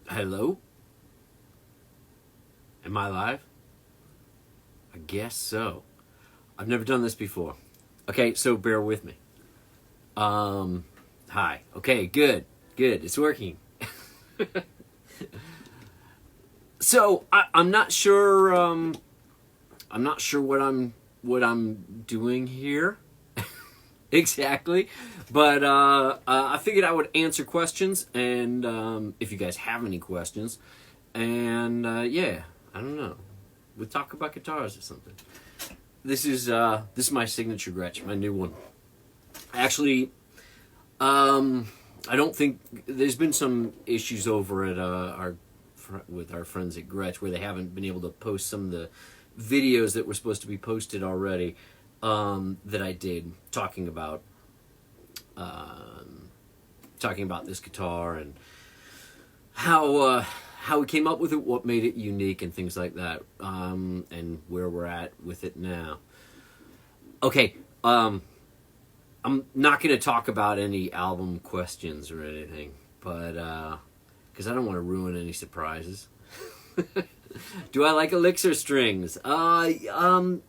Hello? Am I live? I guess so. I've never done this before. Okay, so bear with me. Hi. Okay, good. Good. It's working. So I'm not sure. I'm not sure what I'm doing here exactly, but I figured I would answer questions, and if you guys have any questions, and yeah, I don't know, we'll talk about guitars or something. This is my signature Gretsch, my new one. Actually, I don't think there's been some issues over at with our friends at Gretsch where they haven't been able to post some of the videos that were supposed to be posted already, that I did talking about this guitar and how we came up with it, what made it unique, and things like that, and where we're at with it now. Okay, I'm not going to talk about any album questions or anything, but because I don't want to ruin any surprises. Do I like Elixir strings? I'm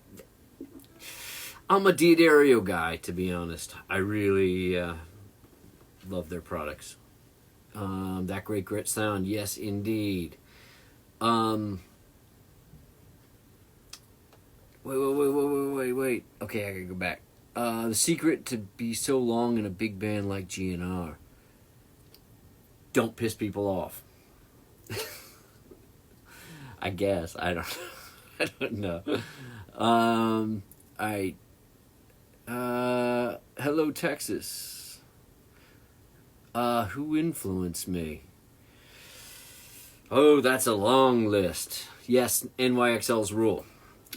a D'Addario guy, to be honest. I really love their products. That great Gretsch sound, yes, indeed. Wait. Okay, I gotta go back. The secret to be so long in a big band like GNR. Don't piss people off. I guess. I don't I don't know. Alright. Hello, Texas. Who influenced me? Oh, that's a long list. Yes, NYXL's rule.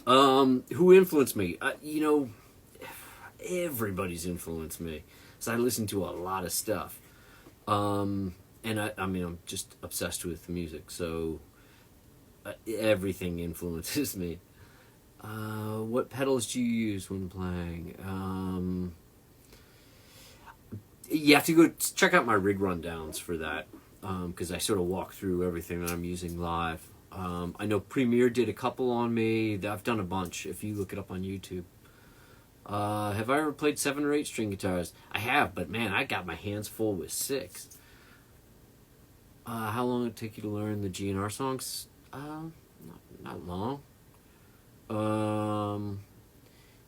Who influenced me? Everybody's influenced me. So I listen to a lot of stuff. And I mean, I'm just obsessed with music, so everything influences me. What pedals do you use when playing? You have to go check out my rig rundowns for that, because I sort of walk through everything that I'm using live. I know Premier did a couple on me. I've done a bunch, if you look it up on YouTube. Have I ever played 7 or 8 string guitars? I have, but man, I got my hands full with 6. How long did it take you to learn the GNR songs? Not long.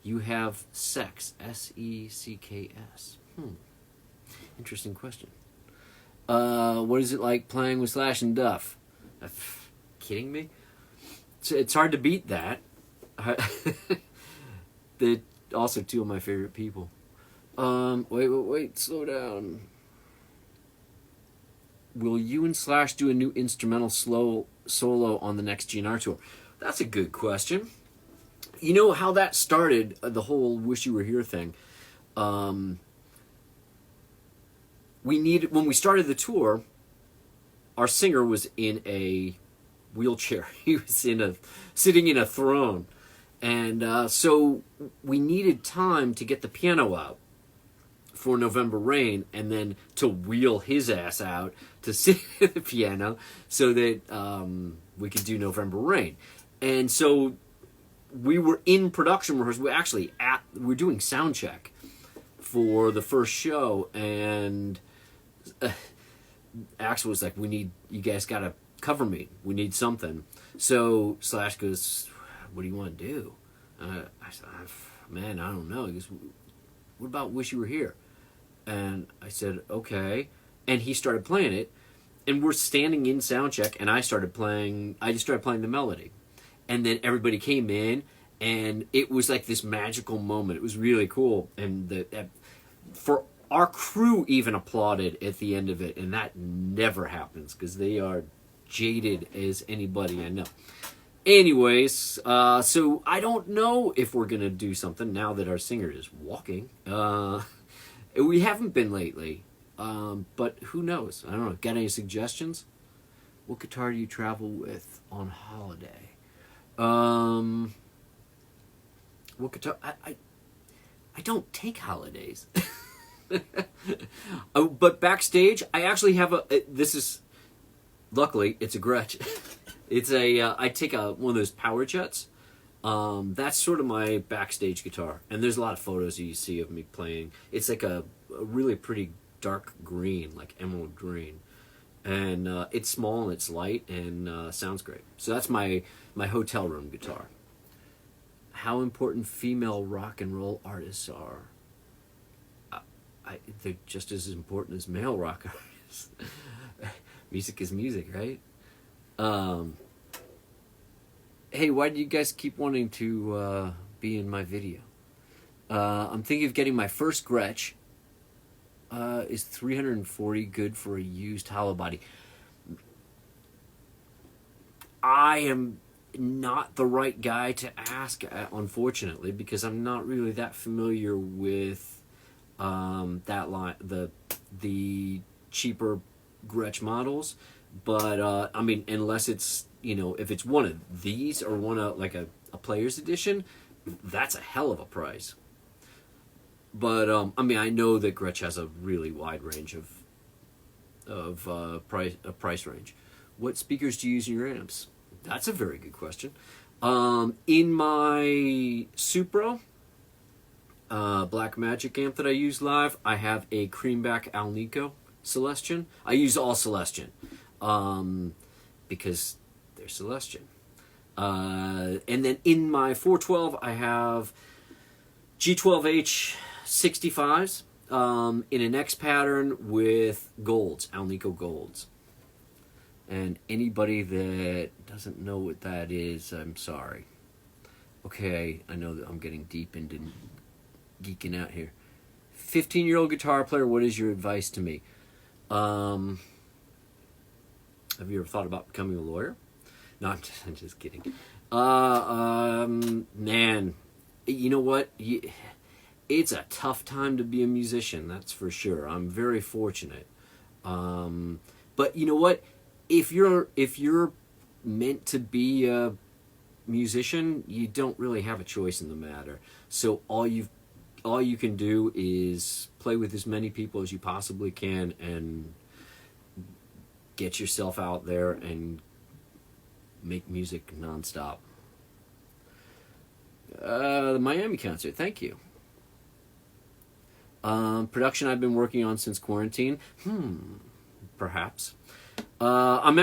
You have sex, S-E-C-K-S. Interesting question. What is it like playing with Slash and Duff? Kidding me? It's hard to beat that. They're also 2 of my favorite people. Wait, slow down. Will you and Slash do a new instrumental solo on the next GNR tour? That's a good question. You know how that started, the whole Wish You Were Here thing. When we started the tour, our singer was in a wheelchair. He was sitting in a throne. And so we needed time to get the piano out for November Rain, and then to wheel his ass out to sit at the piano so that we could do November Rain. And so we were in production rehearsal. We're doing sound check for the first show, and Axel was like, you guys gotta cover me. We need something. So Slash goes, what do you want to do? I said, man, I don't know. He goes, what about Wish You Were Here? And I said, okay. And he started playing it, and we're standing in soundcheck, and I just started playing the melody. And then everybody came in, and it was like this magical moment. It was really cool. And for our crew even applauded at the end of it, and that never happens, because they are jaded as anybody I know. Anyways, so I don't know if we're going to do something now that our singer is walking. We haven't been lately, but who knows? I don't know. Got any suggestions? What guitar do you travel with on holiday? What guitar? I don't take holidays. But backstage, I actually have this is luckily, it's a Gretsch. It's I take one of those power jets. That's sort of my backstage guitar, and there's a lot of photos you see of me playing. It's like a really pretty dark green, like emerald green, and it's small and it's light and sounds great. So that's my hotel room guitar. How important female rock and roll artists are? They're just as important as male rock artists. Music is music, right? Hey, why do you guys keep wanting to be in my video? I'm thinking of getting my first Gretsch. Is $340 good for a used hollow body? I am not the right guy to ask, unfortunately, because I'm not really that familiar with that line, the cheaper Gretsch models. But I mean, unless it's, if it's one of these or one of like a player's edition, that's a hell of a price. But I mean, I know that Gretsch has a really wide range of price range. What speakers do you use in your amps? That's a very good question. In my Supro Black Magic amp that I use live, I have a Creamback Alnico Celestion. I use all Celestion because they're Celestion. And then in my 412, I have G12H 65s in an X pattern with golds, Alnico golds. And anybody that doesn't know what that is, I'm sorry. Okay, I know that I'm getting deep into geeking out here. 15-year-old guitar player, what is your advice to me? Have you ever thought about becoming a lawyer? No, I'm just kidding. Man, you know what? It's a tough time to be a musician, that's for sure. I'm very fortunate. But you know what? If you're meant to be a musician, you don't really have a choice in the matter. So all you can do is play with as many people as you possibly can and get yourself out there and make music nonstop. The Miami concert, thank you. Production I've been working on since quarantine. Perhaps. I'm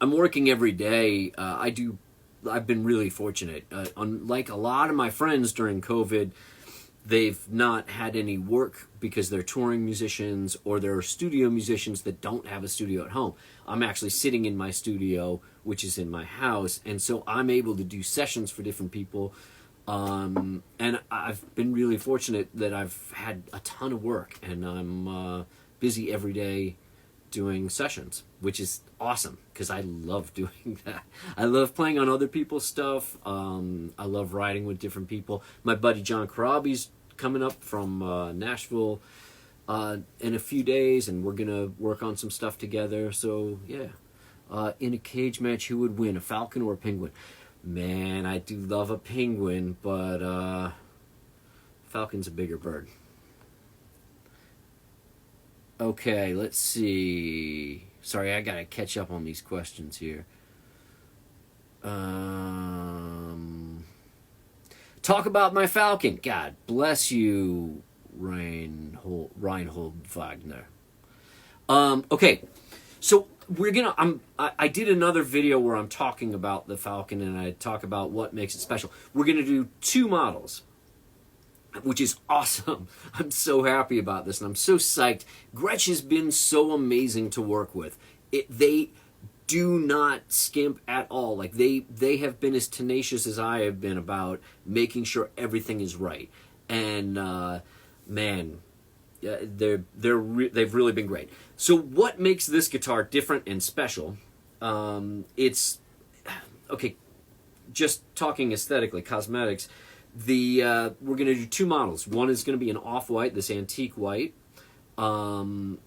working every day. I've been really fortunate. Unlike a lot of my friends during COVID, they've not had any work because they're touring musicians or they're studio musicians that don't have a studio at home. I'm actually sitting in my studio, which is in my house, and so I'm able to do sessions for different people. And I've been really fortunate that I've had a ton of work, and I'm busy every day doing sessions, which is awesome because I love doing that. I love playing on other people's stuff. I love writing with different people. My buddy John Karabi's coming up from Nashville in a few days, and we're gonna work on some stuff together. So yeah, in a cage match, who would win, a falcon or a penguin? Man, I do love a penguin, but falcon's a bigger bird. Okay, let's see. Sorry, I gotta catch up on these questions here. Talk about my falcon. God bless you, Reinhold Wagner. Okay, so we're gonna. I did another video where I'm talking about the falcon and I talk about what makes it special. We're gonna do two models, which is awesome. I'm so happy about this, and I'm so psyched. Gretsch has been so amazing to work with. They do not skimp at all. Like they have been as tenacious as I have been about making sure everything is right. And man, they've really been great. So what makes this guitar different and special? It's okay. Just talking aesthetically, cosmetics. We're going to do two models. One is going to be an off-white, this antique white. The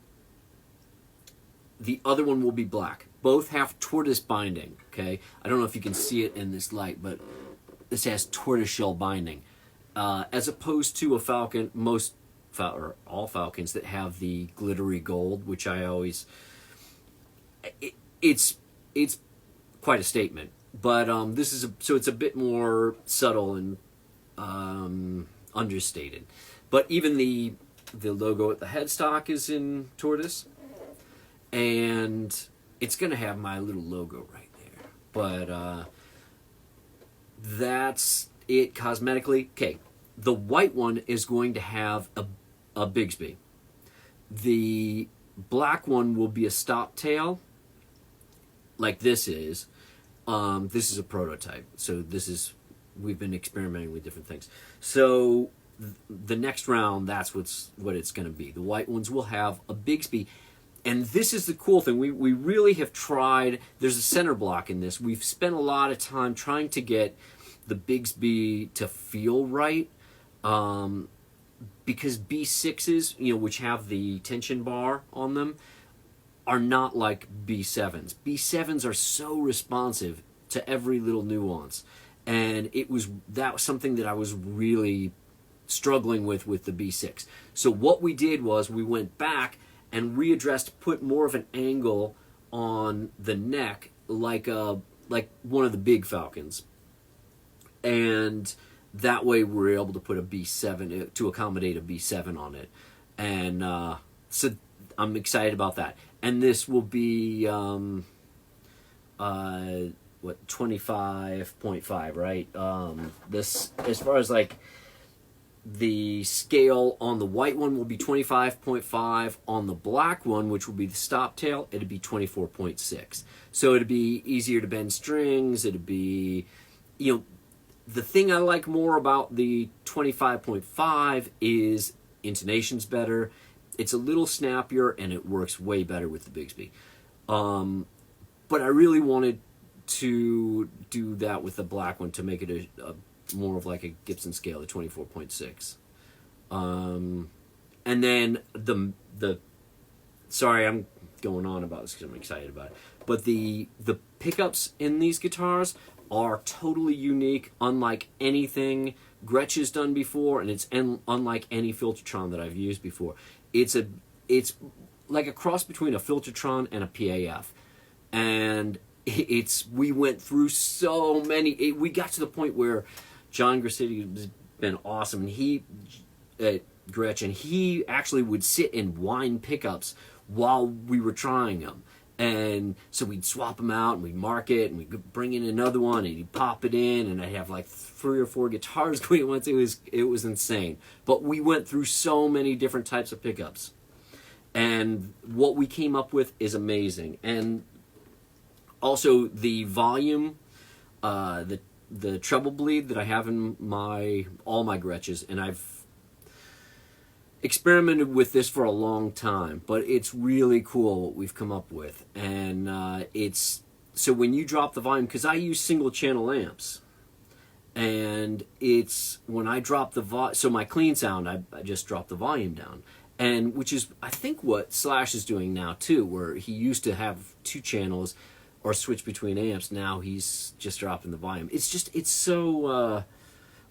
other one will be black. Both have tortoise binding, okay? I don't know if you can see it in this light, but this has tortoiseshell binding. As opposed to a falcon, all falcons that have the glittery gold, which I always it's quite a statement. But this is so it's a bit more subtle and understated. But even the logo at the headstock is in tortoise, and it's going to have my little logo right there. But that's it cosmetically. Okay, the white one is going to have a Bigsby. The black one will be a stop tail, like this is. This is a prototype, so we've been experimenting with different things. So the next round, that's what it's going to be. The white ones will have a Bigsby, and this is the cool thing. We really have tried. There's a center block in this. We've spent a lot of time trying to get the Bigsby to feel right, because B6s, which have the tension bar on them, are not like B7s. B7s are so responsive to every little nuance. And that was something that I was really struggling with the B6. So what we did was we went back and readdressed, put more of an angle on the neck like one of the big Falcons. And that way we were able to put a B7 to accommodate a B7 on it. And so I'm excited about that. And this will be 25.5, right? This, as far as like the scale on the white one, will be 25.5. On the black one, which will be the stop tail, it'd be 24.6. So it'd be easier to bend strings. It'd be, the thing I like more about the 25.5 is intonation's better. It's a little snappier, and it works way better with the Bigsby. But I really wanted to do that with the black one to make it a more of like a Gibson scale, a 24.6. And then the sorry, I'm going on about this because I'm excited about it. But the pickups in these guitars are totally unique, unlike anything Gretsch has done before, and it's unlike any Filtertron that I've used before. It's like a cross between a Filtertron and a PAF, and we went through so many. We got to the point where John Grassity has been awesome, and Gretsch, and he actually would sit and wind pickups while we were trying them. And so we'd swap them out, and we'd mark it, and we'd bring in another one, and he'd pop it in, and I'd have like 3 or 4 guitars going at once. It was insane. But we went through so many different types of pickups, and what we came up with is amazing. And also the volume, the treble bleed that I have in all my Gretches, and I've experimented with this for a long time, but it's really cool what we've come up with. And it's so when you drop the volume, because I use single channel amps, and it's when I drop the volume, so my clean sound, I just drop the volume down, and which is I think what Slash is doing now too, where he used to have 2 channels or switch between amps. Now he's just dropping the volume. It's so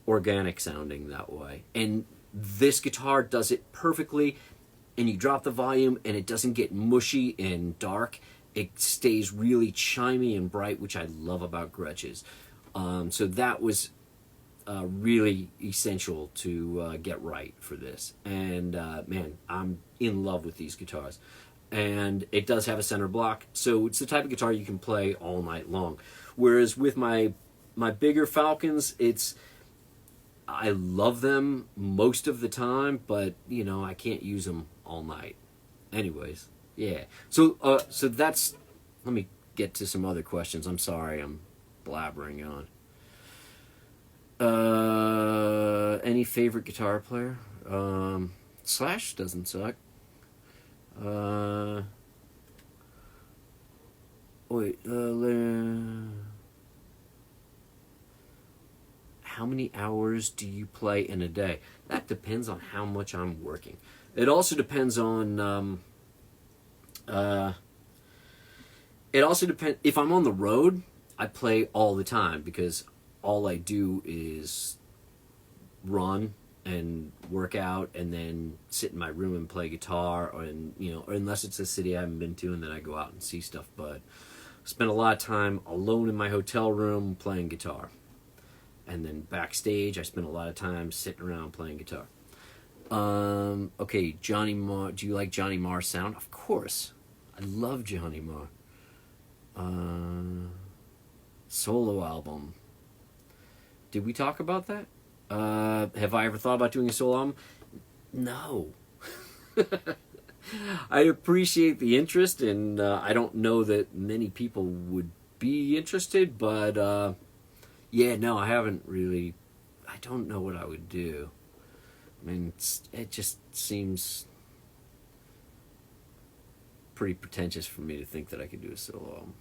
organic sounding that way. And this guitar does it perfectly, and you drop the volume and it doesn't get mushy and dark. It stays really chimey and bright, which I love about Gretsch's. So that was really essential to get right for this. And man, I'm in love with these guitars. And it does have a center block, so it's the type of guitar you can play all night long. Whereas with my bigger Falcons, I love them most of the time, but I can't use them all night. Anyways, yeah. So that's. Let me get to some other questions. I'm sorry, I'm blabbering on. Any favorite guitar player? Slash doesn't suck. How many hours do you play in a day? That depends on how much I'm working. It also depends on it also depends if I'm on the road. I play all the time because all I do is run and work out, and then sit in my room and play guitar, or unless it's a city I haven't been to, and then I go out and see stuff. But spend a lot of time alone in my hotel room playing guitar, and then backstage I spend a lot of time sitting around playing guitar. Okay, Johnny Marr. Do you like Johnny Marr's sound? Of course, I love Johnny Marr. Solo album. Did we talk about that? Have I ever thought about doing a solo album? No. I appreciate the interest, and I don't know that many people would be interested, but yeah, no, I haven't really. I don't know what I would do. I mean, it just seems pretty pretentious for me to think that I could do a solo album.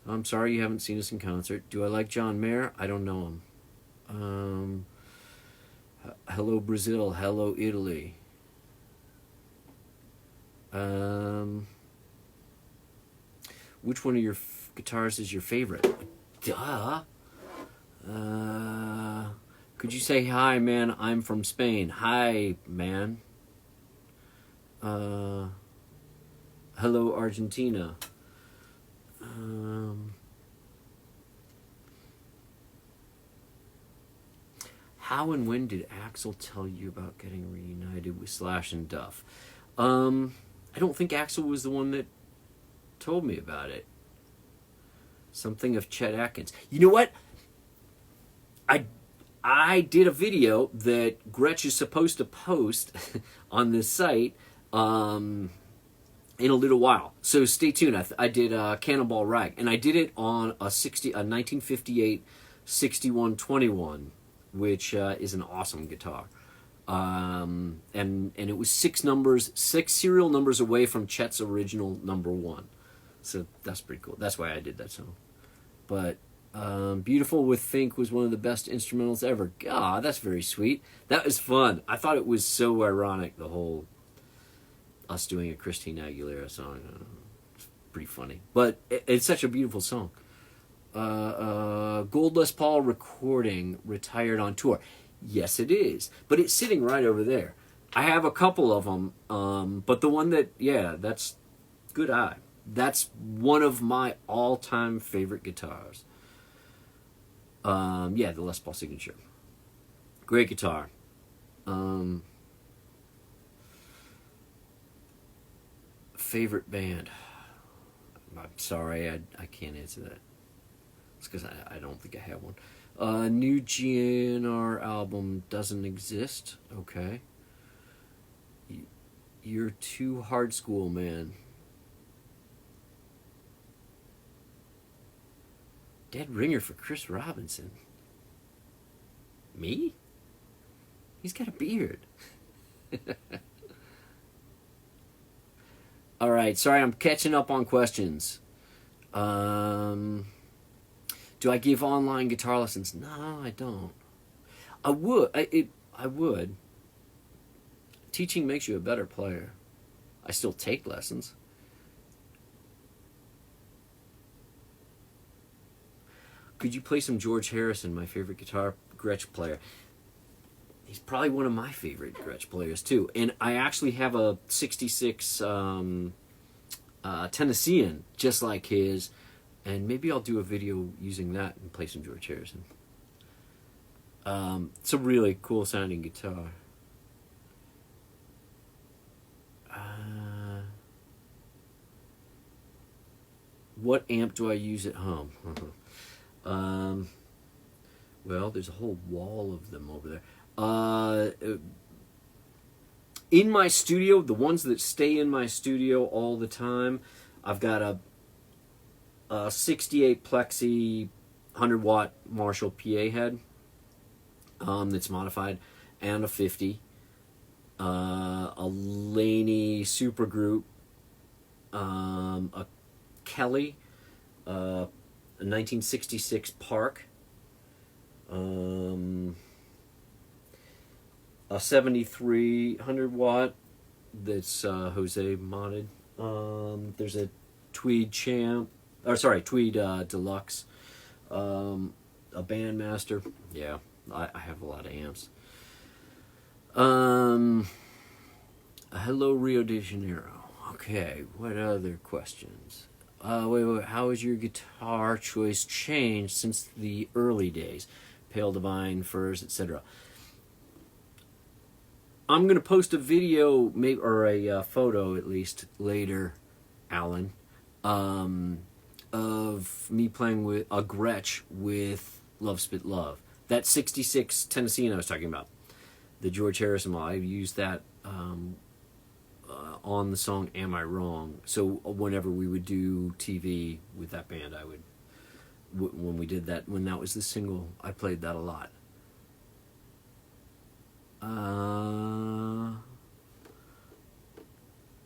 I'm sorry you haven't seen us in concert. Do I like John Mayer? I don't know him. Hello Brazil, hello Italy. Which one of your guitars is your favorite? Duh. Could you say hi, man? I'm from Spain. Hi, man. Hello Argentina. How and when did Axl tell you about getting reunited with Slash and Duff? I don't think Axl was the one that told me about it. Something of Chet Atkins. You know what? I did a video that Gretsch is supposed to post on this site in a little while. So stay tuned. I did Cannonball Rag, and I did it on a 1958 6121, which is an awesome guitar. And it was 6 serial numbers away from Chet's original #1. So that's pretty cool. That's why I did that song. But Beautiful with Think was one of the best instrumentals ever. God, that's very sweet. That was fun. I thought it was so ironic, the whole us doing a Christina Aguilera song. It's pretty funny. But it's such a beautiful song. Gold Les Paul recording, retired on tour. Yes, it is. But it's sitting right over there. I have a couple of them. But the one that, yeah, that's good eye. That's one of my all-time favorite guitars. Yeah, the Les Paul Signature. Great guitar. Favorite band. I'm sorry, I can't answer that. It's because I don't think I have one. New GNR album doesn't exist. Okay. You're too hard school, man. Dead ringer for Chris Robinson. Me? He's got a beard. All right, sorry, I'm catching up on questions. Do I give online guitar lessons? No, I don't. I would. I would. Teaching makes you a better player. I still take lessons. Could you play some George Harrison, my favorite guitar Gretsch player? He's probably one of my favorite Gretsch players, too. And I actually have a 66 Tennessean, just like his. And maybe I'll do a video using that and play some George Harrison. It's a really cool sounding guitar. What amp do I use at home? Well, there's a whole wall of them over there. In my studio, the ones that stay in my studio all the time, I've got a 68 plexi 100 watt Marshall PA head that's modified, and a 50, a Laney Supergroup, a Kelly, a 1966 Park, a 7300 watt that's Jose modded. There's a Tweed Deluxe, a Bandmaster. Yeah, I have a lot of amps. Hello, Rio de Janeiro. Okay, what other questions? Wait. How has your guitar choice changed since the early days? Pale Divine, Furs, etc. I'm going to post a video, maybe, or a photo at least, later, Alan, of me playing with a Gretsch with Love Spit Love. That 66 Tennessean I was talking about. The George Harrison model. I've used that on the song Am I Wrong? So whenever we would do TV with that band, I would, when we did that, when that was the single, I played that a lot.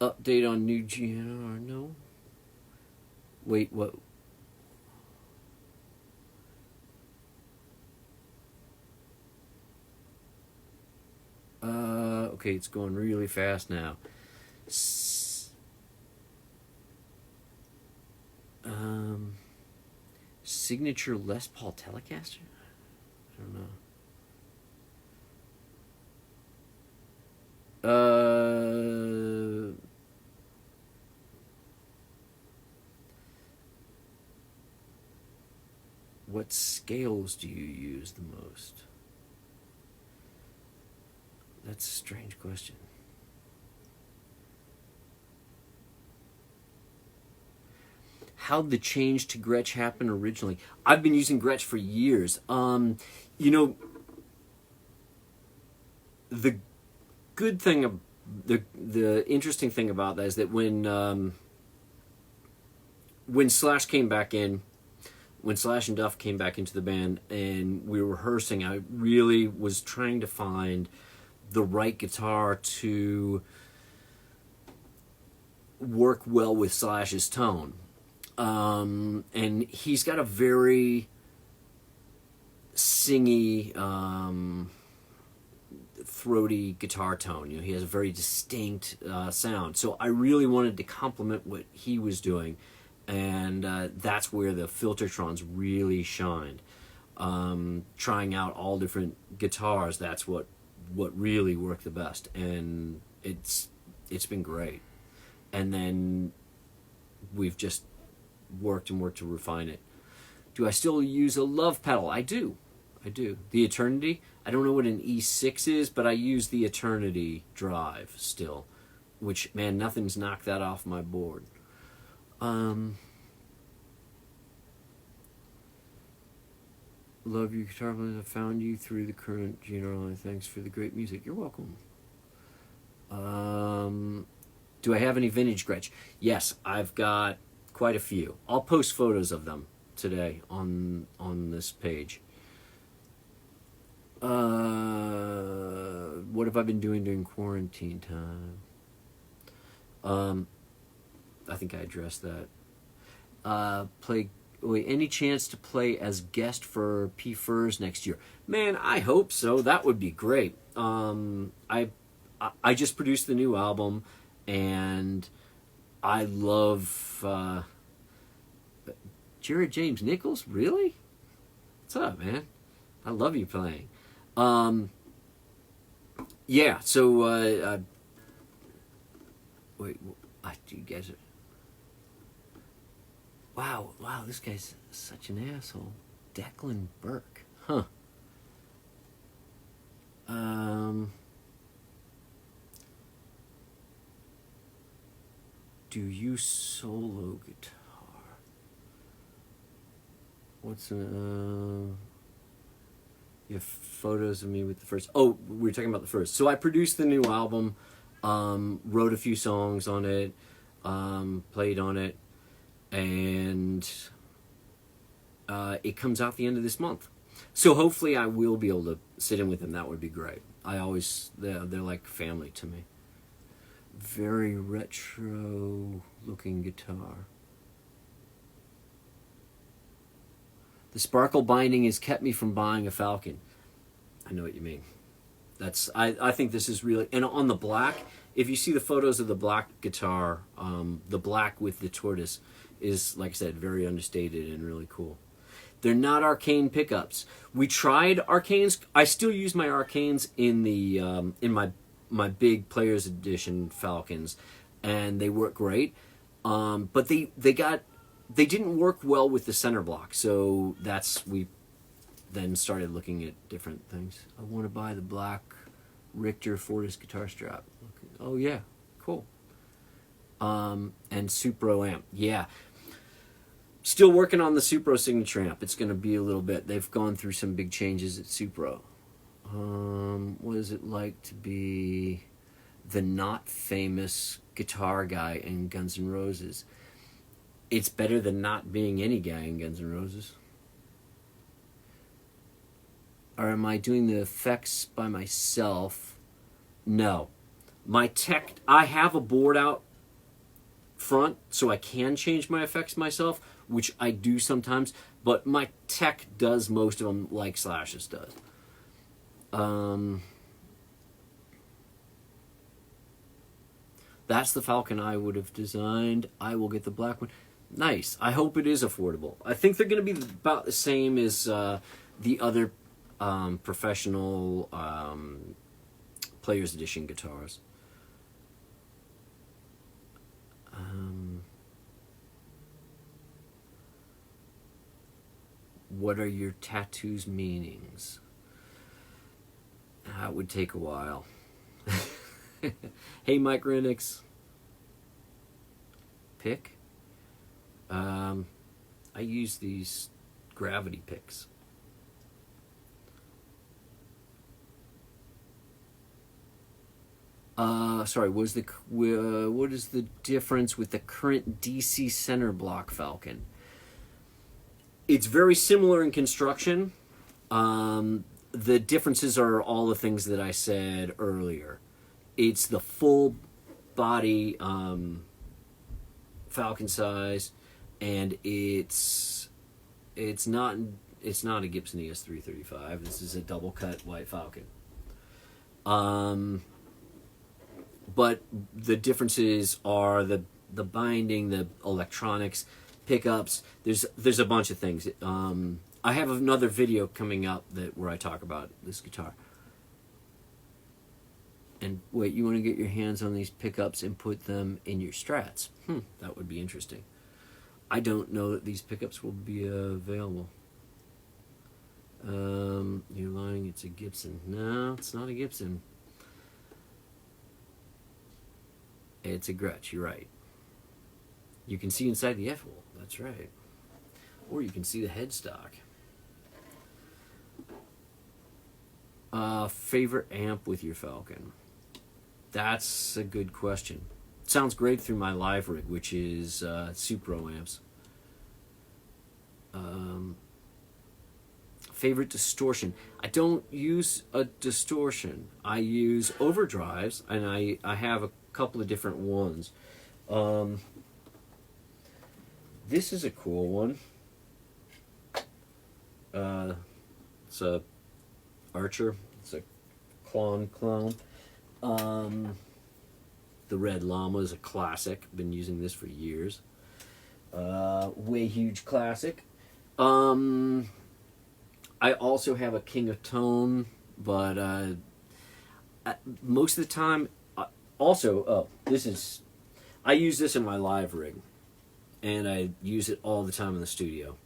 Update on new GNR? No. Wait, what? Okay, it's going really fast now. Signature Les Paul Telecaster? I don't know. What scales do you use the most? That's a strange question. How'd the change to Gretsch happen originally? I've been using Gretsch for years. You know, the good thing, the interesting thing about that is that when Slash came back in, when Slash and Duff came back into the band and we were rehearsing, I really was trying to find the right guitar to work well with Slash's tone. And he's got a very singy, throaty guitar tone. You know, he has a very distinct sound. So I really wanted to complement what he was doing, and that's where the Filtertrons really shined. Trying out all different guitars, that's what really worked the best, and it's been great. And then we've just worked to refine it. Do I still use a love pedal? I do. The Eternity. I don't know what an E6 is, but I use the Eternity drive still, which, man, nothing's knocked that off my board. Love your guitar playing. I found you through the current GNR line. Thanks for the great music. You're welcome. Do I have any vintage Gretsch? Yes, I've got quite a few. I'll post photos of them today on this page. What have I been doing during quarantine time? I think I addressed that. Any chance to play as guest for P Furs next year? Man, I hope so. That would be great. I just produced the new album, and I love Jared James Nichols. Really? What's up, man? I love you playing. Yeah. So wait, you guys are. Wow, this guy's such an asshole. Declan Burke. Huh. Do you solo guitar? What's you have photos of me with the first. Oh, we were talking about the first. So I produced the new album, wrote a few songs on it, played on it, and it comes out the end of this month. So hopefully I will be able to sit in with them. That would be great. They're like family to me. Very retro looking guitar. The sparkle binding has kept me from buying a Falcon. I know what you mean. I think this is really, and on the black, if you see the photos of the black guitar, the black with the tortoise is, like I said, very understated and really cool. They're not arcane pickups. We tried arcanes. I still use my arcanes in the in my big Players Edition Falcons, and they work great. But they didn't work well with the center block, so we then started looking at different things. I want to buy the black Richter Fortus guitar strap. Okay. Oh yeah, cool. And Supro amp, yeah. Still working on the Supro signature amp. It's going to be a little bit. They've gone through some big changes at Supro. What is it like to be the not famous guitar guy in Guns N' Roses? It's better than not being any guy in Guns N' Roses. Or am I doing the effects by myself? No. I have a board out front, so I can change my effects myself, which I do sometimes, but my tech does most of them like Slash's does. That's the Falcon I would have designed. I will get the black one. Nice. I hope it is affordable. I think they're going to be about the same as the other professional Players Edition guitars. What are your tattoos' meanings? That would take a while. Hey, Mike Renix. Pick? I use these gravity picks. Sorry, what is the difference with the current DC center block Falcon? It's very similar in construction. The differences are all the things that I said earlier. It's the full body Falcon size, and it's not a Gibson ES335. This is a double cut white Falcon. But the differences are the binding, the electronics, pickups. There's a bunch of things. I have another video coming up where I talk about this guitar. And wait, you want to get your hands on these pickups and put them in your Strats? That would be interesting. I don't know that these pickups will be available. You're lying, it's a Gibson. No, it's not a Gibson. It's a Gretsch, you're right. You can see inside the F-hole, that's right. Or you can see the headstock. Favorite amp with your Falcon? That's a good question. It sounds great through my live rig, which is Supro amps. Favorite distortion? I don't use a distortion. I use overdrives, and I have a couple of different ones. This is a cool one. It's a Archer. It's a clone. The Red Llama is a classic. Been using this for years. Way huge classic. I also have a King of Tone, but most of the time, I use this in my live rig, and I use it all the time in the studio.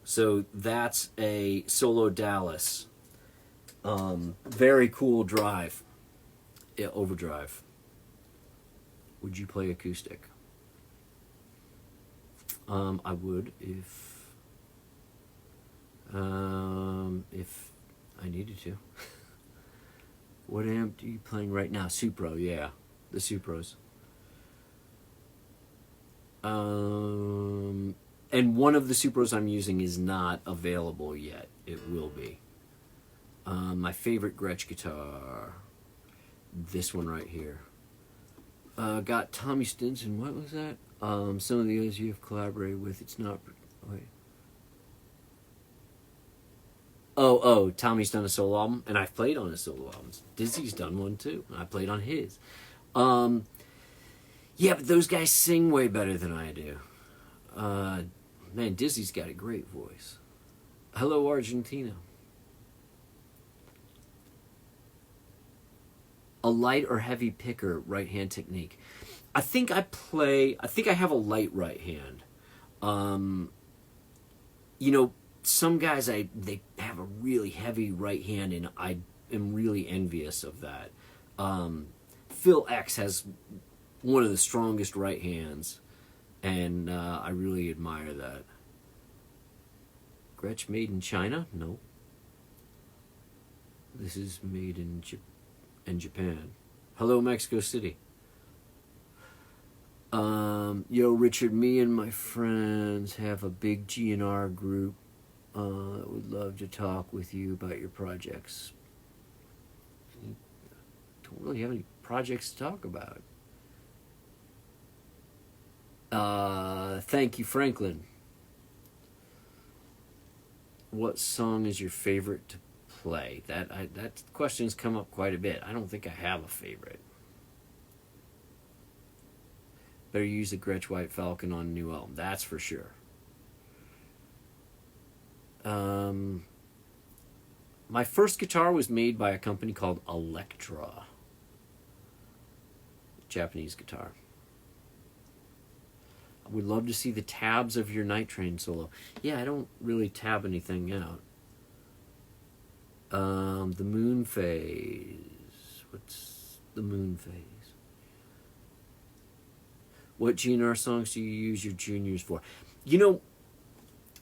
So that's a Solo Dallas. Very cool drive. Yeah, overdrive. Would you play acoustic? I would if I needed to. What amp are you playing right now? Supro, yeah. The Supros. And one of the Supros I'm using is not available yet. It will be. My favorite Gretsch guitar. This one right here. Got Tommy Stinson. What was that? Some of the others you have collaborated with. It's not... Wait. Oh, Tommy's done a solo album, and I've played on his solo albums. Dizzy's done one too, and I played on his. Yeah, but those guys sing way better than I do. Man, Dizzy's got a great voice. Hello, Argentina. A light or heavy picker right hand technique. I think I have a light right hand. You know, some guys they have a really heavy right hand, and I am really envious of that. Phil X has one of the strongest right hands, and I really admire that. Gretsch made in China? No. This is made in Japan. Hello, Mexico City. Yo, Richard, me and my friends have a big GNR group. Would love to talk with you about your projects. Don't really have any projects to talk about. Thank you, Franklin. What song is your favorite to play? That question's come up quite a bit. I don't think I have a favorite. Better use the Gretsch White Falcon on a new album. That's for sure. My first guitar was made by a company called Electra. Japanese guitar. I would love to see the tabs of your Night Train solo. Yeah, I don't really tab anything out. The moon phase. What's the moon phase? What GNR songs do you use your juniors for? You know,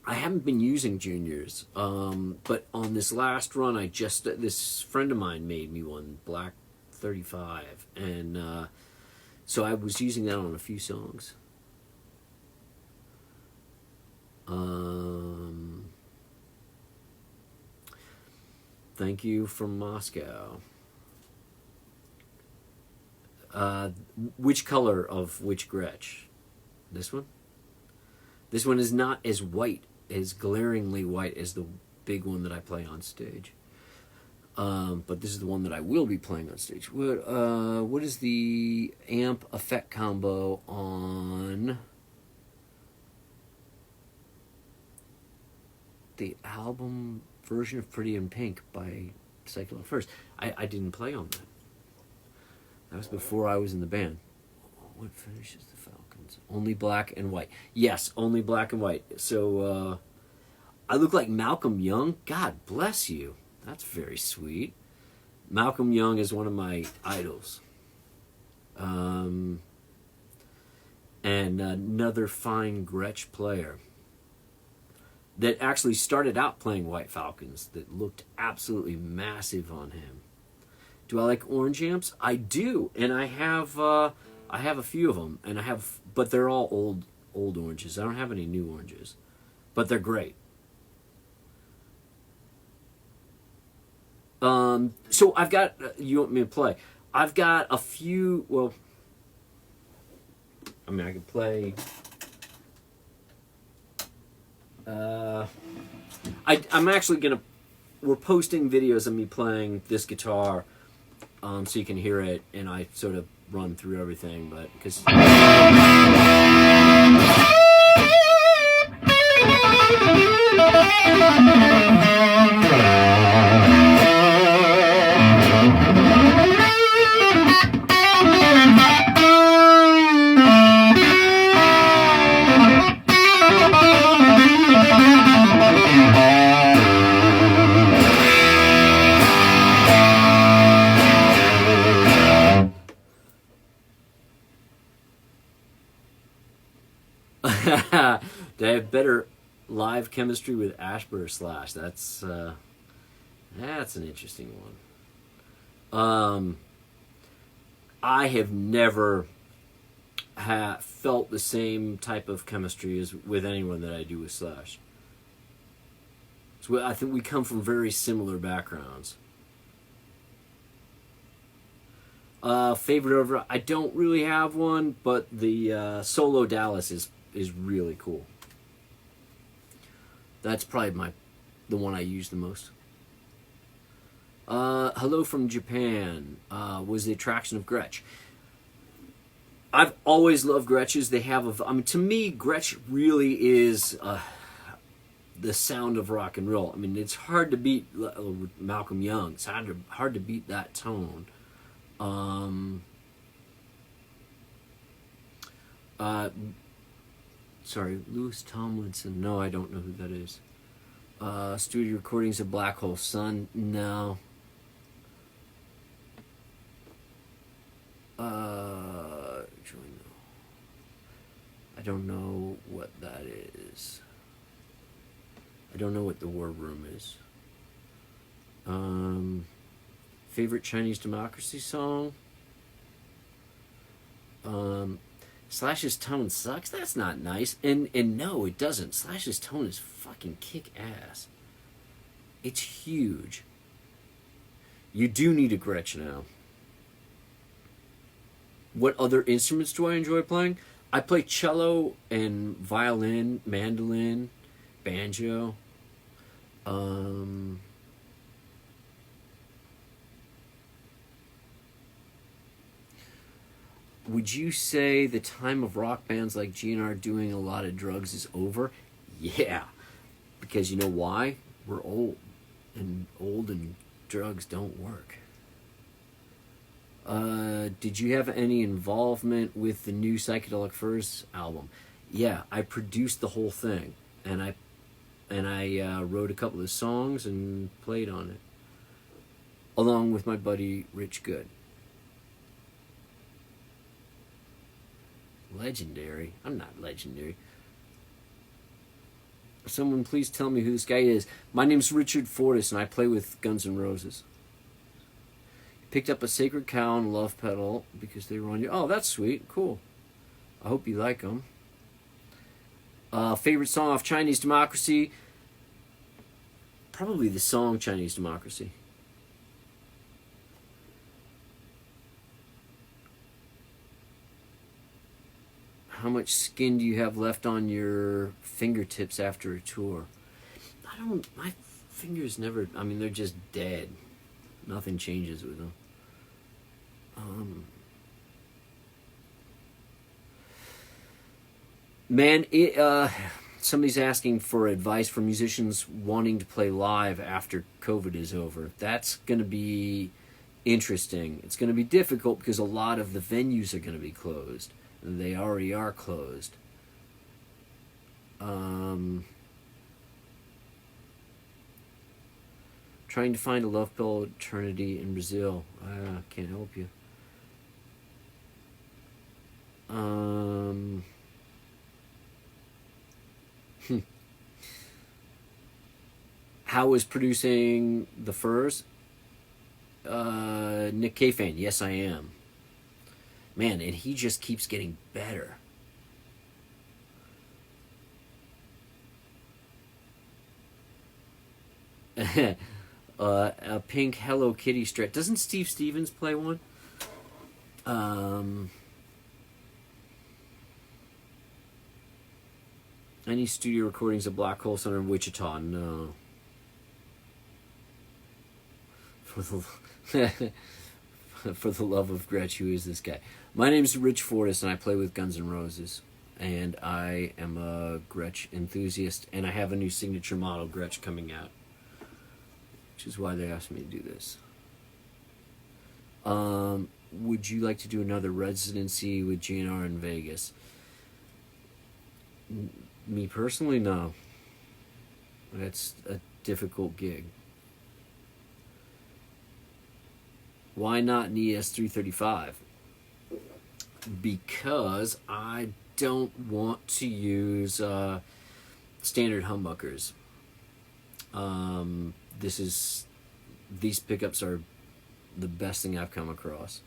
I haven't been using juniors, but on this last run, this friend of mine made me one, Black 35, and so I was using that on a few songs. Thank you from Moscow. Which color of which Gretsch? This one? This one is not as white, as glaringly white as the big one that I play on stage. But this is the one that I will be playing on stage. What is the amp effect combo on the album version of Pretty in Pink by Psycho First? I didn't play on that. That was before I was in the band. What finishes the Falcons? Only black and white. Yes, only black and white. So, I look like Malcolm Young. God bless you. That's very sweet. Malcolm Young is one of my idols. And another fine Gretsch player that actually started out playing White Falcons that looked absolutely massive on him. Do I like orange amps? I do, and I have a few of them, but they're all old oranges. I don't have any new oranges, but they're great. So I've got. You want me to play? I've got a few. Well, I mean, I could play. I'm actually gonna. We're posting videos of me playing this guitar. So you can hear it, and I sort of run through everything, but because they have better live chemistry with Ashburn Slash. That's an interesting one. I have never felt the same type of chemistry as with anyone that I do with Slash. So I think we come from very similar backgrounds. Favorite over? I don't really have one, but the Solo Dallas is really cool. That's probably the one I use the most. Hello from Japan. Was the attraction of Gretsch. I've always loved Gretsch's. To me, Gretsch really is the sound of rock and roll. I mean, it's hard to beat Malcolm Young. It's hard to beat that tone. Sorry, Louis Tomlinson. No, I don't know who that is. Studio recordings of Black Hole Sun. No. I don't know what that is. I don't know what the War Room is. Favorite Chinese Democracy song? Slash's tone sucks? That's not nice. And no, it doesn't. Slash's tone is fucking kick ass. It's huge. You do need a Gretsch now. What other instruments do I enjoy playing? I play cello and violin, mandolin, banjo. Would you say the time of rock bands like GNR doing a lot of drugs is over? Yeah. Because you know why? We're old. And drugs don't work. Did you have any involvement with the new Psychedelic Furs album? Yeah, I produced the whole thing. And I wrote a couple of songs and played on it. Along with my buddy Rich Good. Legendary? I'm not legendary. Someone please tell me who this guy is. My name's Richard Fortus and I play with Guns N' Roses. Picked up a Sacred Cow and Love Pedal because they were on you. Oh, that's sweet. Cool. I hope you like them. Favorite song off Chinese Democracy? Probably the song Chinese Democracy. How much skin do you have left on your fingertips after a tour? My fingers never, they're just dead. Nothing changes with them. Somebody's asking for advice for musicians wanting to play live after COVID is over. That's going to be interesting. It's going to be difficult because a lot of the venues are going to be closed. They already are closed. Trying to find a love pill eternity in Brazil. I can't help you. How is producing the Furs? Nick K-Fan. Yes, I am. Man, and he just keeps getting better. A pink Hello Kitty strip. Doesn't Steve Stevens play one? Any studio recordings of Black Hole Sun in Wichita? No. For the love of Gretsch, who is this guy? My name's Rich Fortus, and I play with Guns N' Roses. And I am a Gretsch enthusiast, and I have a new signature model Gretsch coming out, which is why they asked me to do this. Would you like to do another residency with GNR in Vegas? Me personally, no. That's a difficult gig. Why not an ES335? Because I don't want to use standard humbuckers. These pickups are the best thing I've come across.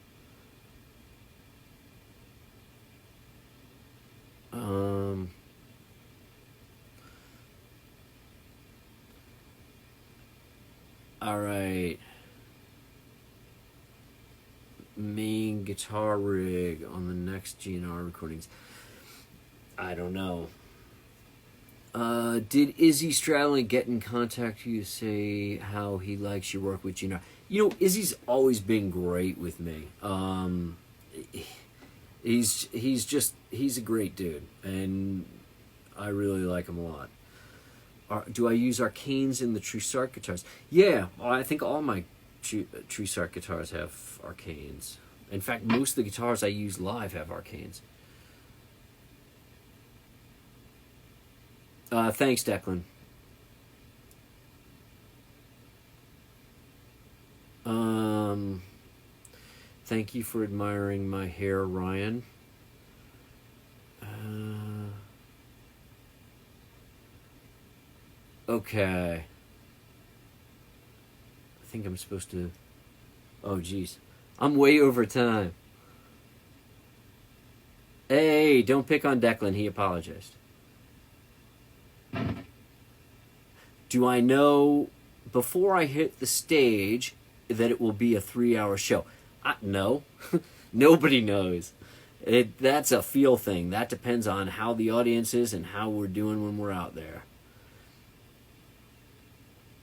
All right. Main guitar rig on the next GNR recordings. I don't know. Did Izzy Stradlin get in contact with you to say how he likes your work with GNR? You know, Izzy's always been great with me. He's a great dude, and I really like him a lot. Do I use arcanes in the Trussart guitars? Yeah, I think all my Trussart guitars have arcanes. In fact, most of the guitars I use live have arcanes. Thanks, Declan. Thank you for admiring my hair, Ryan. Okay. I think I'm supposed to... Oh, jeez. I'm way over time. Hey, don't pick on Declan. He apologized. Do I know before I hit the stage that it will be a 3-hour show? No. Nobody knows. That's a feel thing. That depends on how the audience is and how we're doing when we're out there.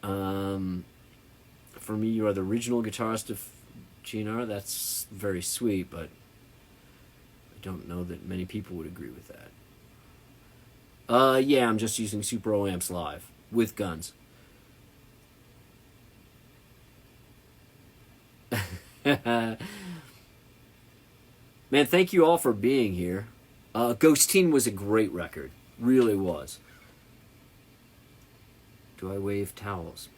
For me, you are the original guitarist of GNR. That's very sweet, but I don't know that many people would agree with that. Yeah, I'm just using Super O amps live with guns. Man, thank you all for being here. Ghosteen was a great record. Really was. Do I wave towels?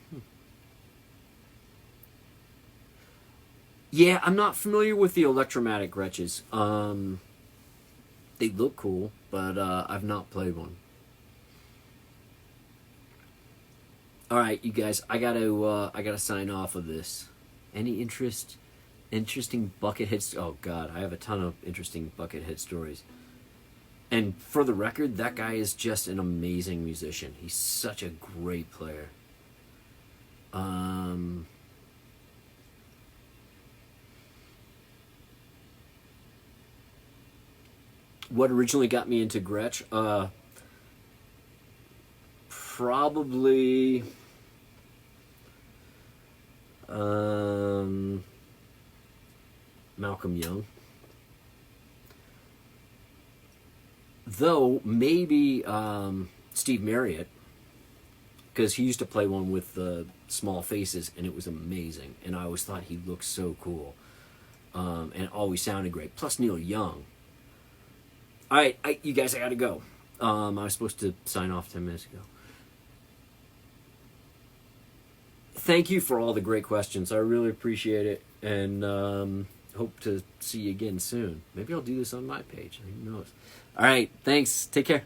Yeah, I'm not familiar with the Electromatic Gretches. They look cool, but I've not played one. All right, you guys, I gotta sign off of this. Any interesting Buckethead? Oh God, I have a ton of interesting Buckethead stories. And for the record, that guy is just an amazing musician. He's such a great player. What originally got me into Gretsch? Probably Malcolm Young. Though, maybe Steve Marriott, because he used to play one with the small faces, and it was amazing. And I always thought he looked so cool. And always sounded great. Plus Neil Young. All right, you guys, I gotta go. I was supposed to sign off 10 minutes ago. Thank you for all the great questions. I really appreciate it. And hope to see you again soon. Maybe I'll do this on my page. Who knows? All right, thanks. Take care.